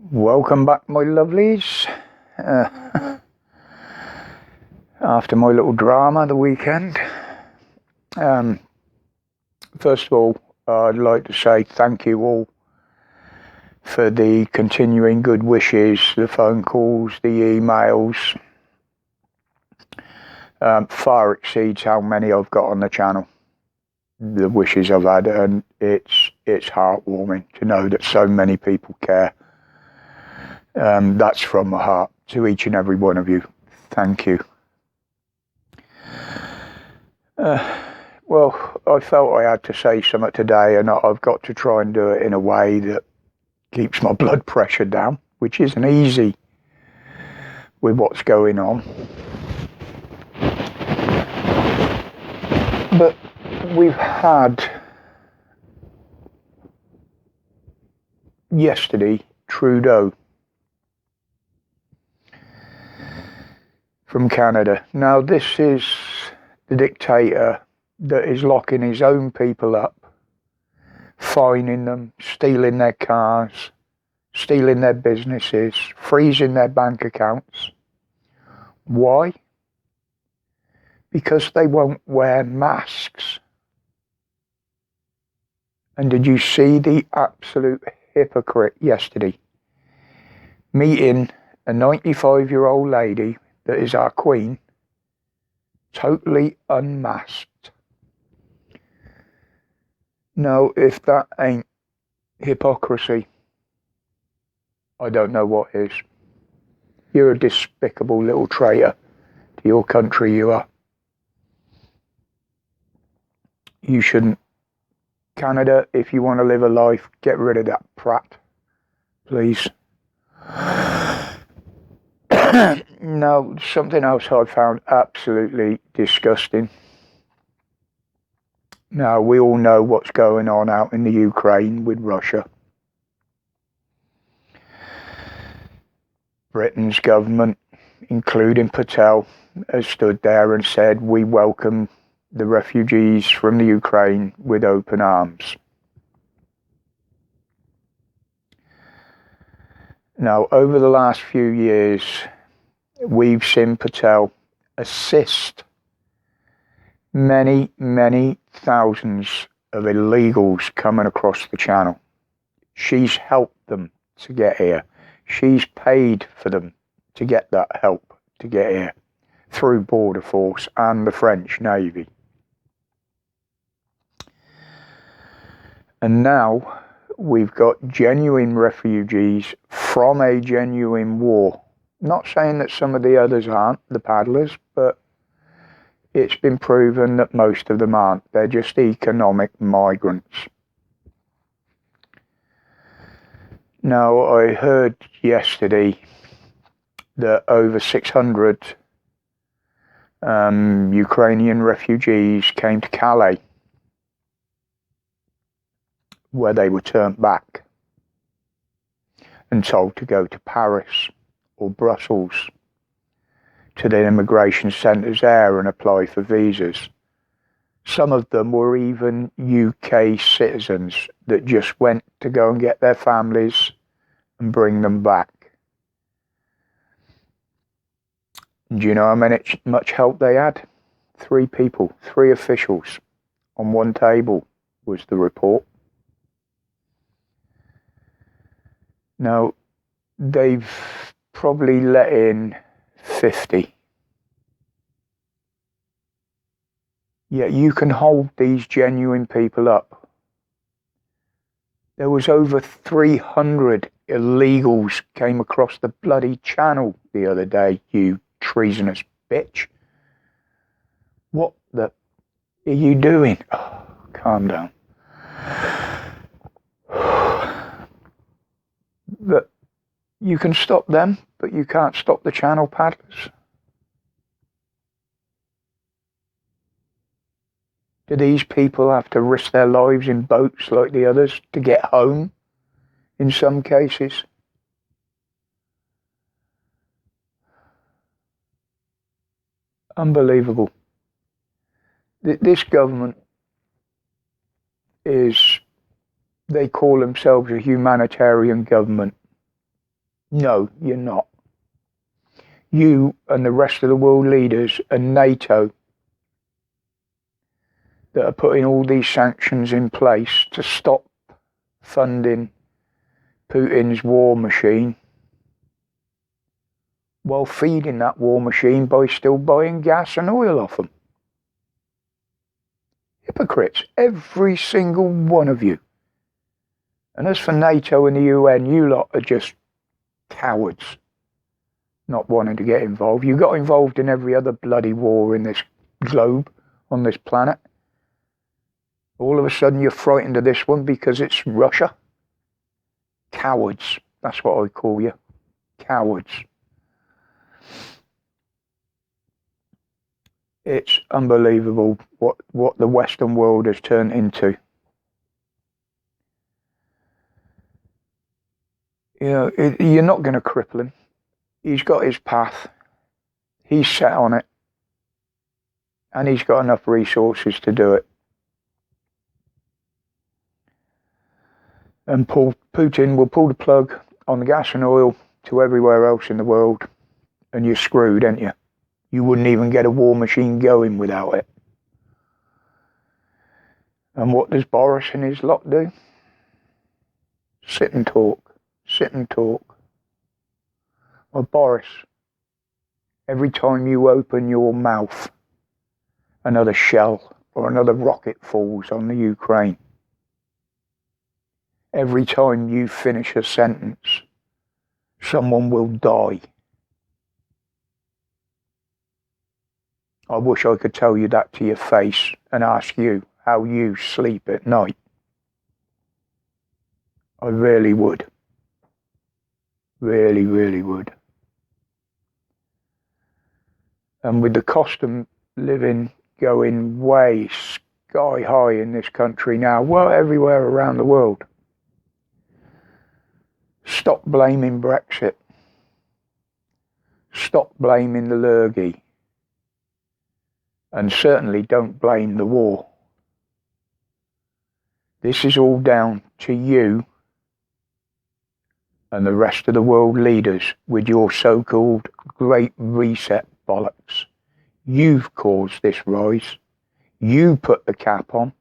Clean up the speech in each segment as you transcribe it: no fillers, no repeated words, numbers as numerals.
Welcome back, my lovelies. After my little drama the weekend. First of all, I'd like to say thank you all for the continuing good wishes, the phone calls, the emails. Far exceeds how many I've got on the channel. The wishes I've had, and it's heartwarming to know that so many people care. That's from my heart to each and every one of you. Thank you. Well, I felt I had to say something today, and I've got to try and do it in a way that keeps my blood pressure down, which isn't easy with what's going on. But we've had yesterday Trudeau from Canada. Now, this is the dictator that is locking his own people up, fining them, stealing their cars, stealing their businesses, freezing their bank accounts. Why? Because they won't wear masks. And did you see the absolute hypocrite yesterday meeting a 95-year-old lady that is our queen, totally unmasked? Now, if that ain't hypocrisy, I don't know what is. You're a despicable little traitor to your country, you are. You shouldn't. Canada, if you want to live a life, get rid of that prat, please. Now, something else I found absolutely disgusting. Now, we all know what's going on out in the Ukraine with Russia. Britain's government, including Patel, has stood there and said, we welcome the refugees from the Ukraine with open arms. Now, over the last few years, we've seen Patel assist many, many thousands of illegals coming across the channel. She's helped them to get here. She's paid for them to get that help to get here through Border Force and the French Navy. And now we've got genuine refugees from a genuine war. Not saying that some of the others aren't, the paddlers, but it's been proven that most of them aren't. They're just economic migrants. Now, I heard yesterday that over 600 Ukrainian refugees came to Calais, where they were turned back and told to go to Paris or Brussels, to the immigration centres there and apply for visas. Some of them were even UK citizens that just went to go and get their families and bring them back. Do you know how much help they had? 3 people, 3 officials on one table was the report. Now, they've probably let in 50. Yet you can hold these genuine people up. There was over 300 illegals came across the bloody channel the other day, you treasonous bitch. What the are you doing? Oh, calm down. But you can stop them, but you can't stop the channel paddlers. Do these people have to risk their lives in boats like the others to get home in some cases? Unbelievable. This government is, they call themselves a humanitarian government. No, you're not. You and the rest of the world leaders and NATO that are putting all these sanctions in place to stop funding Putin's war machine, while feeding that war machine by still buying gas and oil off them. Hypocrites, every single one of you. And as for NATO and the UN, you lot are just cowards, not wanting to get involved. You got involved in every other bloody war in this globe, on this planet. All of a sudden you're frightened of this one because it's Russia. Cowards, that's what I call you. Cowards. It's unbelievable what the Western world has turned into. You know, you're not going to cripple him. He's got his path. He's set on it. And he's got enough resources to do it. And Putin will pull the plug on the gas and oil to everywhere else in the world. And you're screwed, ain't you? You wouldn't even get a war machine going without it. And what does Boris and his lot do? Sit and talk. Sit and talk. Well, Boris, every time you open your mouth, another shell or another rocket falls on the Ukraine. Every time you finish a sentence, someone will die. I wish I could tell you that to your face and ask you how you sleep at night. I really would. Really, really would. And with the cost of living going way sky high in this country now, well, everywhere around the world, stop blaming Brexit. Stop blaming the lurgy. And certainly don't blame the war. This is all down to you and the rest of the world leaders with your so-called Great Reset bollocks. You've caused this rise. You put the cap on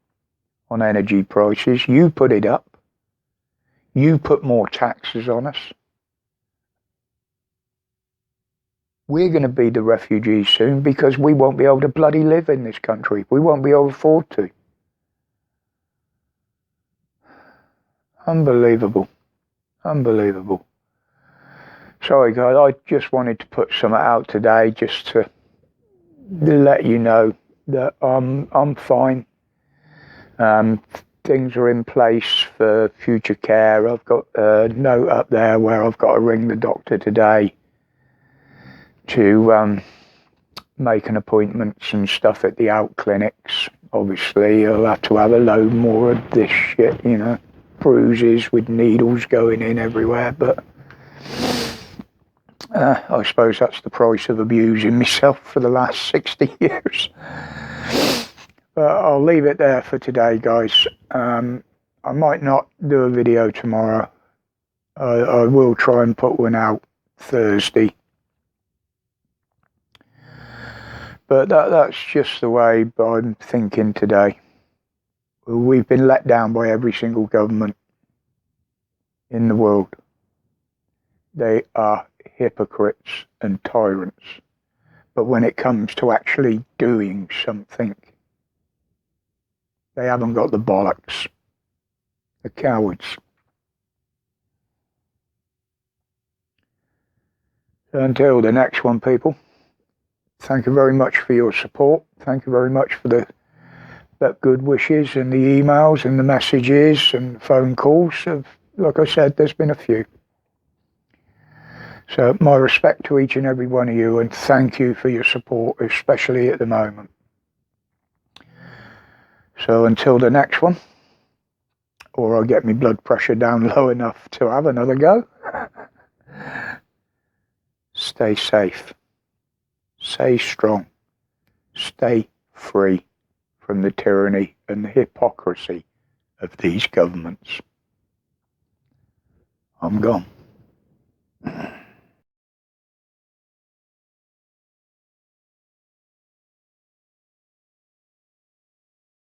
energy prices. You put it up. You put more taxes on us. We're going to be the refugees soon because we won't be able to bloody live in this country. We won't be able to afford to. Unbelievable. Unbelievable. Sorry guys, I just wanted to put something out today just to let you know that I'm fine. Things are in place for future care. I've got a note up there where I've got to ring the doctor today to make an appointment and stuff at the out clinics. Obviously, I'll have to have a load more of this shit, you know, bruises with needles going in everywhere, but I suppose that's the price of abusing myself for the last 60 years. But I'll leave it there for today, guys. I might not do a video tomorrow. I will try and put one out Thursday. But that's just the way I'm thinking today. We've been let down by every single government in the world. They are hypocrites and tyrants. But when it comes to actually doing something, they haven't got the bollocks. The cowards. So until the next one, people. Thank you very much for your support. Thank you very much for the good wishes and the emails and the messages and the phone calls. Like I said, there's been a few. So my respect to each and every one of you, and thank you for your support, especially at the moment. So until the next one, or I get my blood pressure down low enough to have another go, stay safe. Stay strong. Stay free from the tyranny and the hypocrisy of these governments. I'm gone.